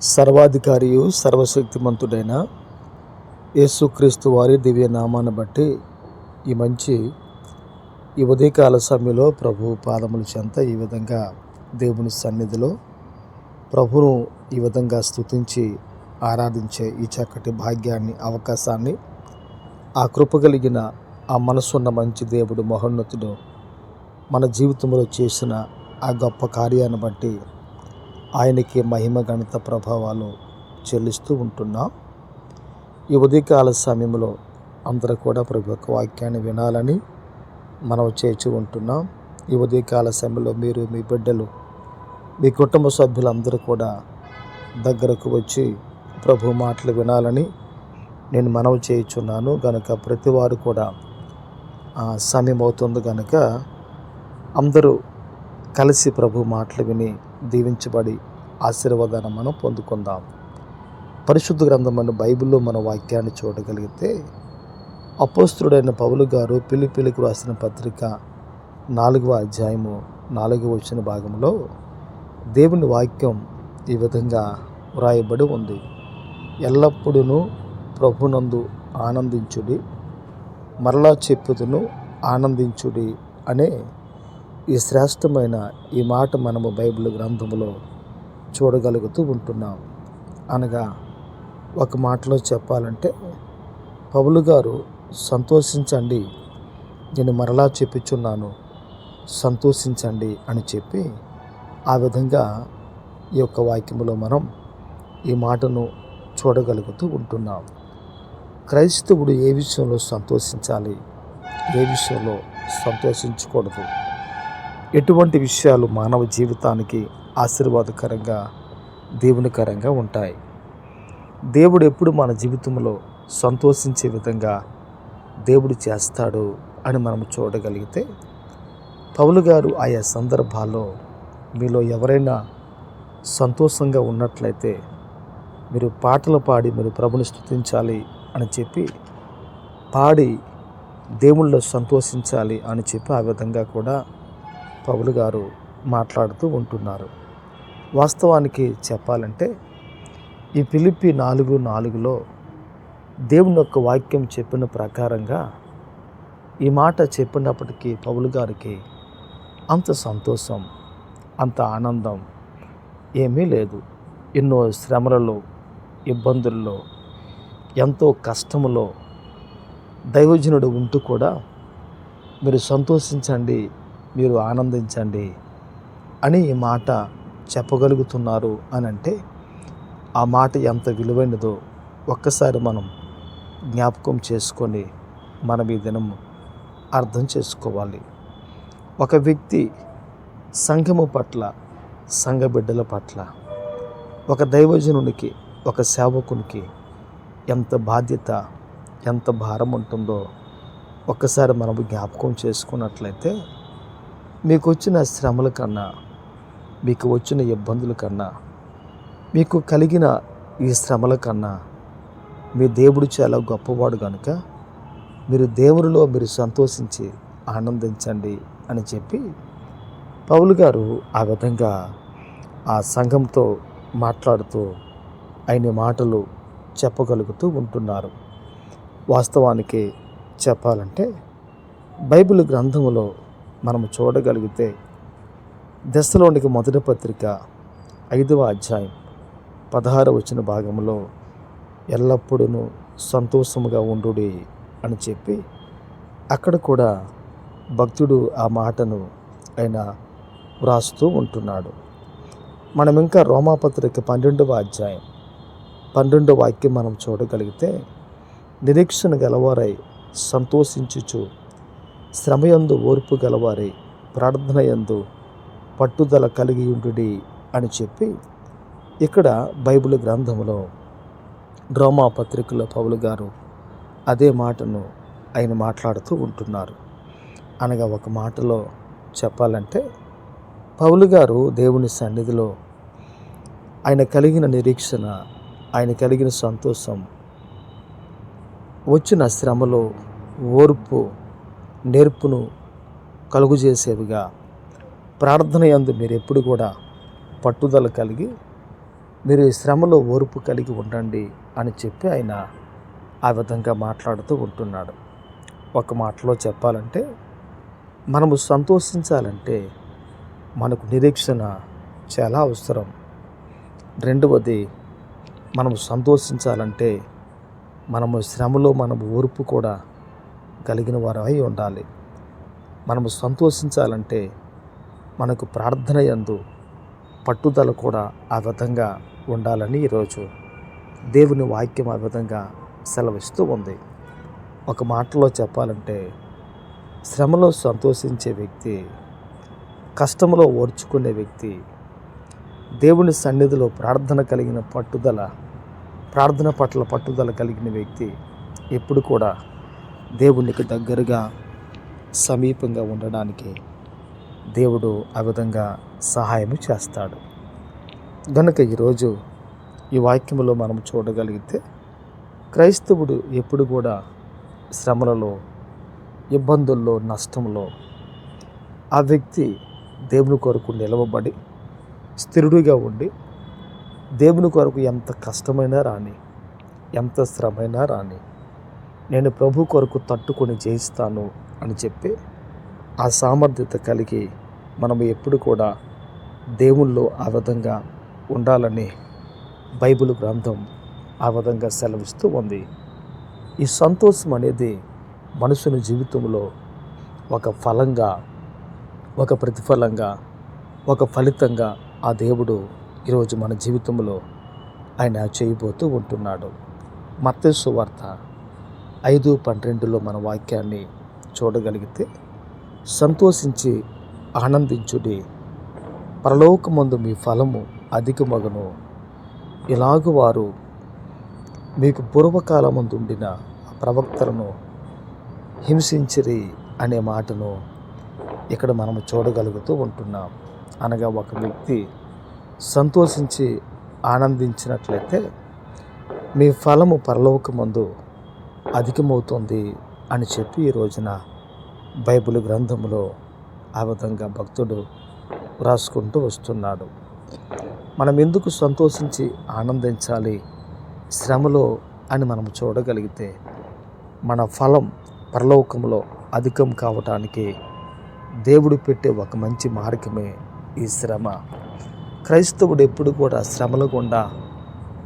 సర్వాధికారియు సర్వశక్తిమంతుడైన యేసుక్రీస్తు వారి దివ్య నామాన్ని బట్టి ఈ ఉదయకాల సమయంలో ప్రభు పాదముల చెంత ఈ విధంగా దేవుని సన్నిధిలో ప్రభును ఈ విధంగా స్తుతించి ఆరాధించే ఈ చక్కటి భాగ్యాన్ని, అవకాశాన్ని, ఆ కృప కలిగిన ఆ మనసున్న మంచి దేవుడు మహోన్నతుడు మన జీవితంలో చేసిన ఆ గొప్ప కార్యాన్ని బట్టి ఆయనకి మహిమ, ఘనత, ప్రభావాలు చెల్లిస్తూ ఉంటున్నాం. ఈ ఉదయకాల సమయంలో అందరూ కూడా ప్రభు యొక్క వాక్యాన్ని వినాలని మనం చేర్చి ఉంటున్నాం. ఈ ఉదయకాల సమయంలో మీరు, మీ బిడ్డలు, మీ కుటుంబ సభ్యులందరూ కూడా దగ్గరకు వచ్చి ప్రభు మాటలు వినాలని నేను మనవి చేయుచున్నాను. కనుక ప్రతి వారు కూడా సమయం అవుతుంది కనుక అందరూ కలిసి ప్రభు మాటలు విని దీవించబడి ఆశీర్వాదాన్ని మనం పొందుకుందాం. పరిశుద్ధ గ్రంథమైన బైబిల్లో మన వాక్యాన్ని చూడగలిగితే అపోస్తలుడైన పౌలు గారు ఫిలిప్పీలకు రాసిన పత్రిక 4వ అధ్యాయము 4వ వచన భాగంలో దేవుని వాక్యం ఈ విధంగా వ్రాయబడి ఉంది. ఎల్లప్పుడూ ప్రభునందు ఆనందించుడి, మరలా చెప్పుదును ఆనందించుడి అనే ఈ శ్రేష్టమైన ఈ మాట మనము బైబిల్ గ్రంథంలో చూడగలుగుతూ ఉంటున్నాం. అనగా ఒక మాటలో చెప్పాలంటే పౌలు గారు సంతోషించండి, నేను మరలా చెప్పుచున్నాను, సంతోషించండి అని చెప్పి ఆ విధంగా ఈ యొక్క వాక్యములో మనం ఈ మాటను చూడగలుగుతూ ఉంటున్నాం. క్రైస్తవుడు ఏ విషయంలో సంతోషించాలి, ఏ విషయంలో సంతోషించకూడదు, ఎటువంటి విషయాలు మానవ జీవితానికి ఆశీర్వాదకరంగా, దేవునికరంగా ఉంటాయి, దేవుడు ఎప్పుడు మన జీవితంలో సంతోషించే విధంగా దేవుడు చేస్తాడు అని మనం చూడగలిగితే పౌలు గారు ఆయా సందర్భాల్లో మీలో ఎవరైనా సంతోషంగా ఉన్నట్లయితే మీరు పాటలు పాడి మీరు ప్రభుని స్తుతించాలి అని చెప్పి, పాడి దేవుళ్ళో సంతోషించాలి అని చెప్పి ఆ విధంగా కూడా పౌలు గారు మాట్లాడుతూ ఉంటున్నారు. వాస్తవానికి చెప్పాలంటే ఈ ఫిలిప్పీ 4:4లో దేవుని యొక్క వాక్యం చెప్పిన ప్రకారంగా ఈ మాట చెప్పినప్పటికీ పౌలు గారికి అంత సంతోషం, అంత ఆనందం ఏమీ లేదు. ఎన్నో శ్రమలలో, ఇబ్బందుల్లో, ఎంతో కష్టములో దైవజనుడు ఉంటూ కూడా మీరు సంతోషించండి, మీరు ఆనందించండి అని ఈ మాట చెప్పగలుగుతున్నారు అని అంటే ఆ మాట ఎంత విలువైనదో ఒక్కసారి మనం జ్ఞాపకం చేసుకొని మనం ఈ దినం అర్థం చేసుకోవాలి. ఒక వ్యక్తి సంఘము పట్ల, సంఘ బిడ్డల పట్ల, ఒక దైవజనునికి, ఒక సేవకునికి ఎంత బాధ్యత, ఎంత భారం ఉంటుందో ఒక్కసారి మనం జ్ఞాపకం చేసుకున్నట్లయితే మీకు వచ్చిన శ్రమల కన్నా, మీకు వచ్చిన ఇబ్బందుల కన్నా, మీకు కలిగిన ఈ శ్రమల కన్నా మీ దేవుడు చాలా గొప్పవాడు కనుక మీరు దేవునిలో మీరు సంతోషించి ఆనందించండి అని చెప్పి పౌలు గారు ఆ విధంగా ఆ సంఘంతో మాట్లాడుతూ ఆయన మాటలు చెప్పగలుగుతూ ఉంటున్నారు. వాస్తవానికి చెప్పాలంటే బైబిల్ గ్రంథములో మనము చూడగలిగితే దెస్సలోనికి మొదటి పత్రిక 5వ అధ్యాయం 16వ వచన భాగంలో ఎల్లప్పుడూ సంతోషముగా ఉండుడి అని చెప్పి అక్కడ కూడా భక్తుడు ఆ మాటను ఆయన వ్రాస్తూ ఉంటున్నాడు. మనం ఇంకా రోమాపత్రిక 12వ అధ్యాయం 12వ వాక్యం మనం చూడగలిగితే నిరీక్షణ గలవారై సంతోషించుచు, శ్రమయందు ఓర్పు గలవారై ప్రార్థనయందు పట్టుదల కలిగి ఉండుడి అని చెప్పి ఇక్కడ బైబిల్ గ్రంథంలో రోమా పత్రికలో పౌలు గారు అదే మాటను ఆయన మాట్లాడుతూ ఉంటున్నారు. అనగా ఒక మాటలో చెప్పాలంటే పౌలు గారు దేవుని సన్నిధిలో ఆయన కలిగిన నిరీక్షణ, ఆయన కలిగిన సంతోషం, వచ్చిన శ్రమలో ఓర్పు, నేర్పును కలుగుజేసేవిగా, ప్రార్థన యందు మీరు ఎప్పుడు కూడా పట్టుదల కలిగి మీరు ఈ శ్రమలో ఓర్పు కలిగి ఉండండి అని చెప్పి ఆయన ఆ విధంగా మాట్లాడుతూ ఉంటున్నాడు. ఒక మాటలో చెప్పాలంటే, మనము సంతోషించాలంటే మనకు నిరీక్షణ చాలా అవసరం. రెండవది, మనము సంతోషించాలంటే మనము శ్రమలో మనము ఓర్పు కూడా కలిగిన వారమై ఉండాలి. మనము సంతోషించాలంటే మనకు ప్రార్థన యందు పట్టుదల కూడా ఆ విధంగా ఉండాలని ఈరోజు దేవుని వాక్యం ఆ విధంగా సెలవిస్తూ ఉంది. ఒక మాటలో చెప్పాలంటే, శ్రమలో సంతోషించే వ్యక్తి, కష్టంలో ఓర్చుకునే వ్యక్తి, దేవుని సన్నిధిలో ప్రార్థన కలిగిన ప్రార్థన పట్ల పట్టుదల కలిగిన వ్యక్తి ఎప్పుడు కూడా దేవునికి దగ్గరగా సమీపంగా ఉండడానికి దేవుడు ఆ విధంగా సహాయం చేస్తాడు. కనుక ఈరోజు ఈ వాక్యంలో మనం చూడగలిగితే, క్రైస్తవుడు ఎప్పుడు కూడా శ్రమలలో, ఇబ్బందుల్లో, నష్టంలో ఆ వ్యక్తి దేవుని కొరకు నిలవబడి స్థిరుడిగా ఉండి, దేవుని కొరకు ఎంత కష్టమైనా రాని, ఎంత శ్రమైనా రాని, నేను ప్రభు కొరకు తట్టుకొని జయిస్తాను అని చెప్పి ఆ సామర్థ్యత కలిగి మనం ఎప్పుడు కూడా దేవుల్లో ఆ విధంగా ఉండాలని బైబిల్ గ్రంథం ఆ విధంగా సెలవిస్తూ ఉంది. ఈ సంతోషం అనేది మనుషుని జీవితంలో ఒక ఫలంగా, ఒక ప్రతిఫలంగా, ఒక ఫలితంగా ఆ దేవుడు ఈరోజు మన జీవితంలో ఆయన చేయబోతూ ఉంటున్నాడు. మత్తయి సువార్త 5:12 మన వాక్యాన్ని చూడగలిగితే, సంతోషించి ఆనందించుడి, పరలోకమందు మీ ఫలము అధికమగును, ఇలాగు వారు మీకు పూర్వకాలమందుండిన ప్రవక్తలను హింసించిరి అనే మాటను ఇక్కడ మనము చూడగలుగుతూ ఉంటున్నాం. అనగా ఒక వ్యక్తి సంతోషించి ఆనందించినట్లయితే మీ ఫలము పరలోకమందు అధికమవుతుంది అని చెప్పి ఈ రోజున బైబిల్ గ్రంథంలో ఆ విధంగా భక్తుడు వ్రాసుకుంటూ వస్తున్నాడు. మనం ఎందుకు సంతోషించి ఆనందించాలి శ్రమలో అని మనం చూడగలిగితే, మన ఫలం పరలోకంలో అధికం కావటానికి దేవుడు పెట్టే ఒక మంచి మార్గమే ఈ శ్రమ. క్రైస్తవుడు ఎప్పుడు కూడా శ్రమల గుండా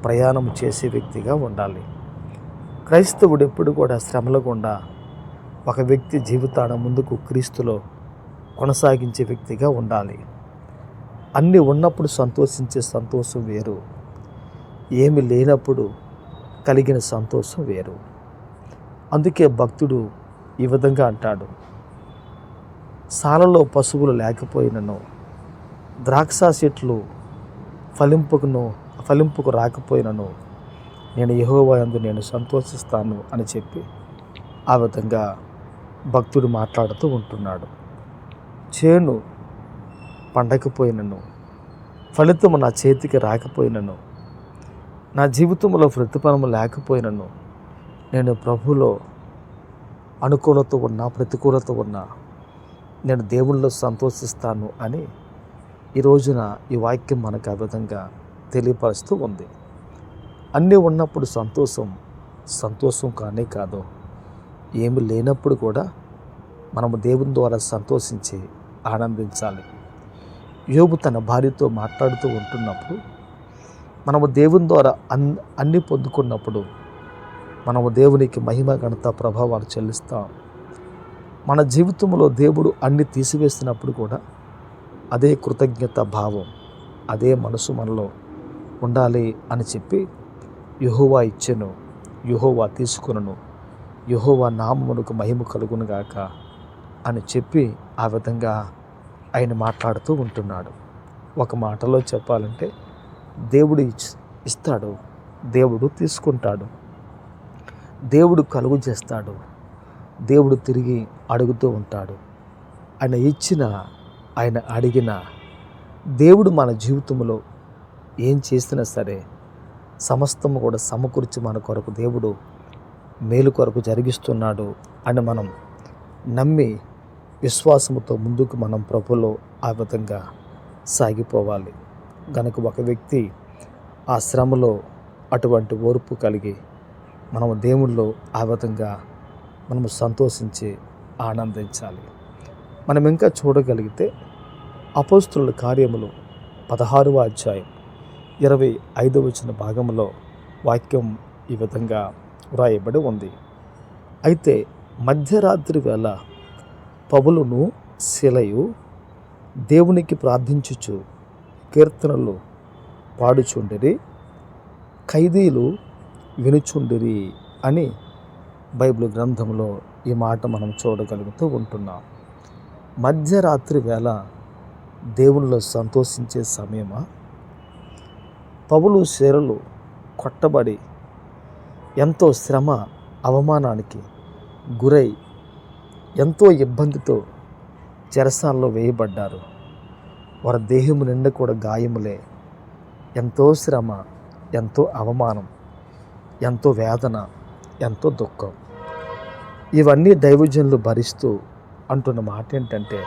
ప్రయాణం చేసే వ్యక్తిగా ఉండాలి. క్రైస్తవుడు ఎప్పుడు కూడా శ్రమల గుండా ఒక వ్యక్తి జీవితాన్ని ముందుకు క్రీస్తులో కొనసాగించే వ్యక్తిగా ఉండాలి. అన్నీ ఉన్నప్పుడు సంతోషించే సంతోషం వేరు, ఏమి లేనప్పుడు కలిగిన సంతోషం వేరు. అందుకే భక్తుడు ఈ విధంగా అంటాడు, సాలలో పశువులు లేకపోయినను, ద్రాక్ష చెట్లు ఫలింపుకు రాకపోయినను, నేను యెహోవా యందు నేను సంతోషిస్తాను అని చెప్పి ఆ విధంగా భక్తుడు మాట్లాడుతూ ఉంటున్నాడు. చేను పండకపోయినను, ఫలితము నా చేతికి రాకపోయినను, నా జీవితంలో ప్రతిఫలము లేకపోయినను, నేను ప్రభువులో అనుకూలత ఉన్నా ప్రతికూలత ఉన్నా నేను దేవుళ్ళలో సంతోషిస్తాను అని ఈ రోజున ఈ వాక్యం మనకు ఆ విధంగా తెలియపరుస్తూ ఉంది. అన్నీ ఉన్నప్పుడు సంతోషం కానే కాదు, ఏమి లేనప్పుడు కూడా మనము దేవుని ద్వారా సంతోషించి ఆనందించాలి. యోబు తన భార్యతో మాట్లాడుతూ ఉంటున్నప్పుడు, మనము దేవుని ద్వారా అన్నీ పొందుకున్నప్పుడు మనము దేవునికి మహిమ ఘనత ప్రభావాలు చెల్లిస్తాం. మన జీవితంలో దేవుడు అన్ని తీసివేసినప్పుడు కూడా అదే కృతజ్ఞత భావం, అదే మనసు మనలో ఉండాలి అని చెప్పి, యెహోవా ఇచ్చెను, యెహోవా తీసుకొనును, యెహోవా నామమునకు మహిమ కలుగును గాక అని చెప్పి ఆ విధంగా ఆయన మాట్లాడుతూ ఉంటున్నాడు. ఒక మాటలో చెప్పాలంటే, దేవుడు ఇస్తాడు, దేవుడు తీసుకుంటాడు, దేవుడు కలుగు చేస్తాడు, దేవుడు తిరిగి అడుగుతూ ఉంటాడు. ఆయన ఇచ్చిన, ఆయన అడిగిన, దేవుడు మన జీవితంలో ఏం చేసినా సరే సమస్తము కూడా సమకూర్చి మన కొరకు దేవుడు మేలు కొరకు జరిగిస్తున్నాడు అని మనం నమ్మి విశ్వాసముతో ముందుకు మనం ప్రభులో ఆ విధంగా సాగిపోవాలి. కనుక ఒక వ్యక్తి ఆ శ్రమలో అటువంటి ఓర్పు కలిగి మనము దేవుల్లో ఆ విధంగా మనము సంతోషించి ఆనందించాలి. మనం ఇంకా చూడగలిగితే అపోస్తుల కార్యములు 16వ అధ్యాయం 25వ వచన భాగంలో వాక్యం ఈ విధంగా వ్రాయబడి ఉంది. అయితే మధ్యరాత్రి వేళ పౌలును శీలయు దేవునికి ప్రార్థించుచు కీర్తనలు పాడుచుండిరి, ఖైదీలు వినుచుండిరి అని బైబిల్ గ్రంథంలో ఈ మాట మనం చూడగలుగుతూ ఉంటున్నాం. మధ్యరాత్రి వేళ దేవునిలో సంతోషించే సమయమా? పౌలు శీలలు కొట్టబడి ఎంతో శ్రమ అవమానానికి గురై ఎంతో ఇబ్బందితో చెరసాలలో వేయబడ్డారు. వారి దేహము నిండా కూడా గాయములే. ఎంతో శ్రమ, ఎంతో అవమానం, ఎంతో వేదన, ఎంతో దుఃఖం. ఇవన్నీ దైవజనులు భరిస్తూ అంటున్న మాట ఏంటంటే,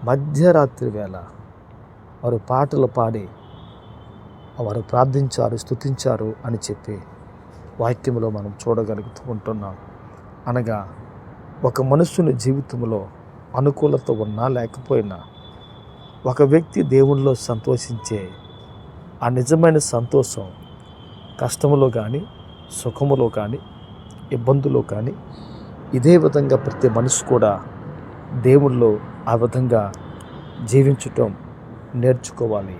మధ్యరాత్రి వేళ వారు పాటలు పాడి వారు ప్రార్థించారు, స్తుతించారు అని చెప్పి వాక్యంలో మనం చూడగలుగుతూ ఉంటున్నాం. అనగా ఒక మనుషుని జీవితంలో అనుకూలత ఉన్నా లేకపోయినా ఒక వ్యక్తి దేవునిలో సంతోషించే ఆ నిజమైన సంతోషం కష్టములో కానీ, సుఖములో కానీ, ఇబ్బందులో కానీ ఇదే విధంగా ప్రతి మనిషి కూడా దేవునిలో ఆ విధంగా జీవించటం నేర్చుకోవాలి.